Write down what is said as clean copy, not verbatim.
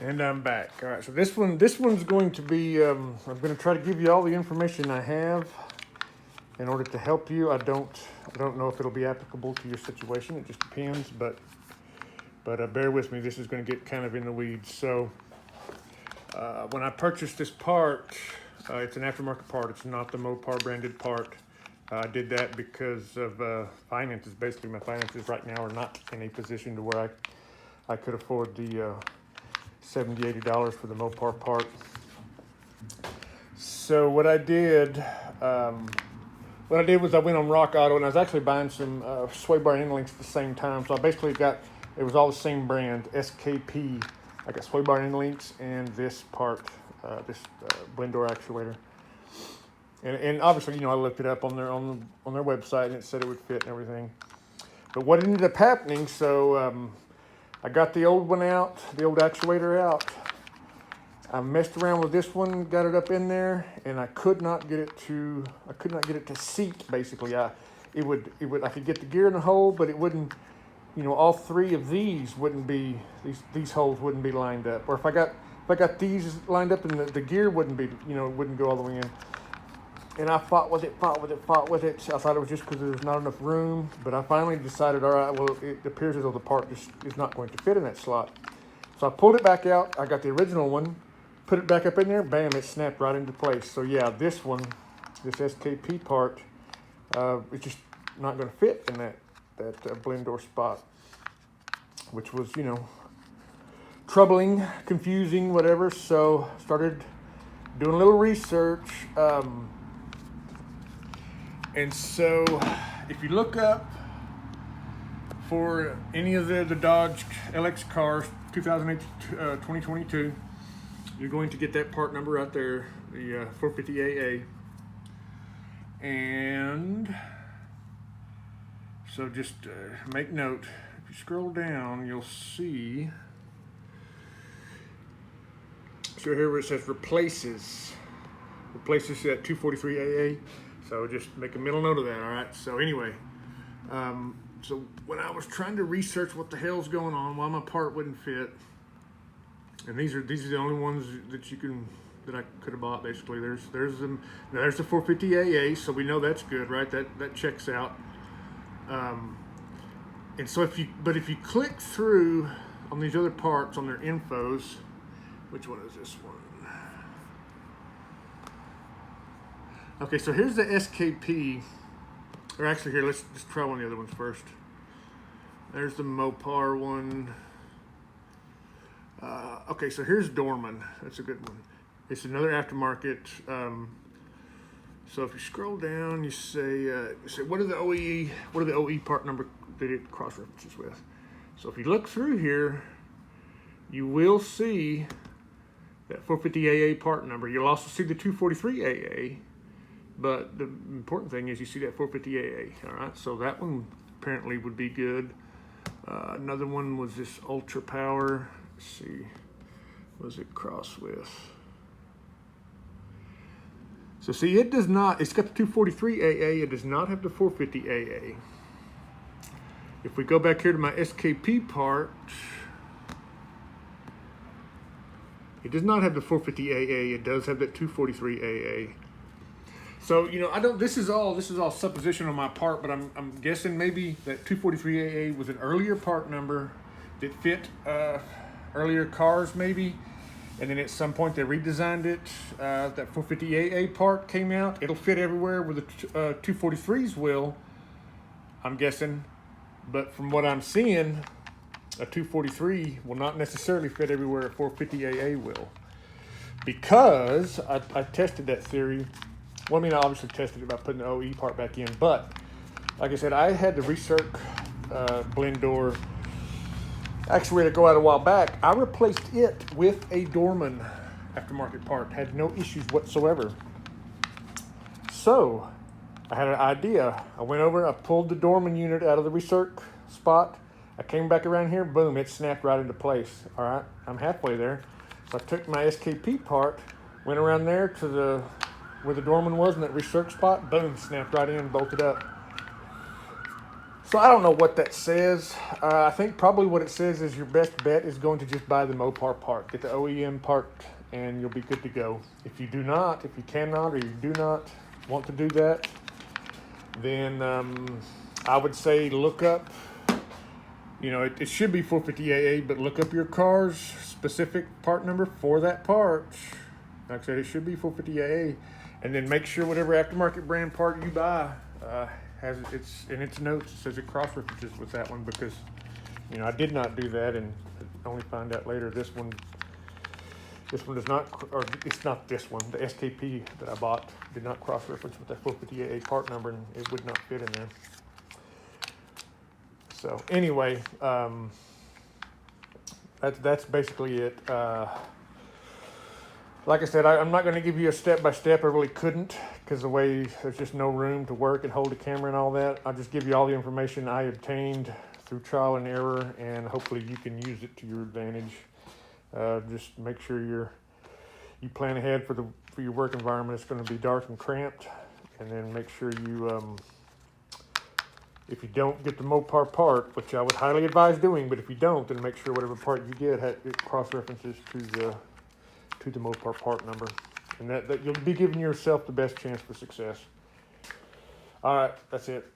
And I'm back. All right, so this one's going to be. I'm going to try to give you all the information I have in order to help you. I don't know if it'll be applicable to your situation. It just depends. But bear with me. This is going to get kind of in the weeds. So when I purchased this part, it's an aftermarket part. It's not the Mopar branded part. I did that because of finances. Basically, my finances right now are not in a position to where I could afford the $70, $80 for the Mopar part. So what I did was I went on Rock Auto, and I was actually buying some sway bar end links at the same time. So I basically it was all the same brand, SKP. I got sway bar end links and this part, this blend door actuator. And obviously, I looked it up on their website, and it said it would fit and everything. But what ended up happening, so I got the old one out, the old actuator out. I messed around with this one, got it up in there, and I could not get it to seat. Basically, I could get the gear in the hole, but it wouldn't. All three of these wouldn't be these holes wouldn't be lined up. Or if I got these lined up, and the gear wouldn't be, wouldn't go all the way in. And I fought with it. I thought it was just because there's not enough room. But I finally decided, all right, well, it appears as though the part just is not going to fit in that slot. So I pulled it back out. I got the original one, put it back up in there. Bam, it snapped right into place. So yeah, this SKP part, it's just not going to fit in that blend door spot, which was, troubling, confusing, whatever. So started doing a little research. And so, if you look up for any of the Dodge LX cars, 2008 2022, you're going to get that part number right there, the 450AA. And so just make note, if you scroll down, you'll see, so here where it says replaces that 243AA. So just make a mental note of that, all right? So anyway, so when I was trying to research what the hell's going on, why my part wouldn't fit, and these are the only ones that I could have bought. Basically, there's the 450AA, so we know that's good, right? That checks out. And so if you click through on these other parts on their infos, which one is this one? Okay, so here's the SKP, or actually here, let's just try one of the other ones first. There's the Mopar one. Okay, so here's Dorman. That's a good one. It's another aftermarket. So if you scroll down, you say what are the OE part number that it cross references with? So if you look through here, you will see that 450AA part number. You'll also see the 243AA. But the important thing is you see that 450AA, all right? So that one apparently would be good. Another one was this Ultra Power. Let's see, what does it cross with? So see, it does not, it's got the 243AA, it does not have the 450AA. If we go back here to my SKP part, it does not have the 450AA, it does have that 243AA. So, this is all supposition on my part, but I'm guessing maybe that 243AA was an earlier part number that fit earlier cars maybe, and then at some point they redesigned it. That 450AA part came out. It'll fit everywhere where the 243s will, I'm guessing, but from what I'm seeing, a 243 will not necessarily fit everywhere a 450AA will, because I tested that theory. Well, I obviously tested it by putting the OE part back in, but like I said, I had the Recirc blend door actuator go out a while back. I replaced it with a Dorman aftermarket part. Had no issues whatsoever. So I had an idea. I went over, I pulled the Dorman unit out of the Recirc spot. I came back around here, boom, it snapped right into place. All right, I'm halfway there. So I took my SKP part, went around there to where the Dorman was in that Recirc spot, boom, snapped right in, bolted up. So I don't know what that says. I think probably what it says is your best bet is going to just buy the Mopar part. Get the OEM part and you'll be good to go. If you cannot or you do not want to do that, then I would say look up, it should be 450AA, but look up your car's specific part number for that part. Like I said, it should be 450AA. And then make sure whatever aftermarket brand part you buy has in its notes, it says it cross-references with that one, because I did not do that and only find out later this one does not, or it's not this one, the SKP that I bought did not cross-reference with that 450AA part number, and it would not fit in there. So anyway, that's basically it. Like I said, I'm not going to give you a step-by-step. I really couldn't, because there's just no room to work and hold a camera and all that. I'll just give you all the information I obtained through trial and error, and hopefully you can use it to your advantage. Just make sure you plan ahead for your work environment. It's going to be dark and cramped, and then make sure you, if you don't get the Mopar part, which I would highly advise doing, but if you don't, then make sure whatever part you get it cross-references to the Mopar part number, and that you'll be giving yourself the best chance for success. All right, that's it.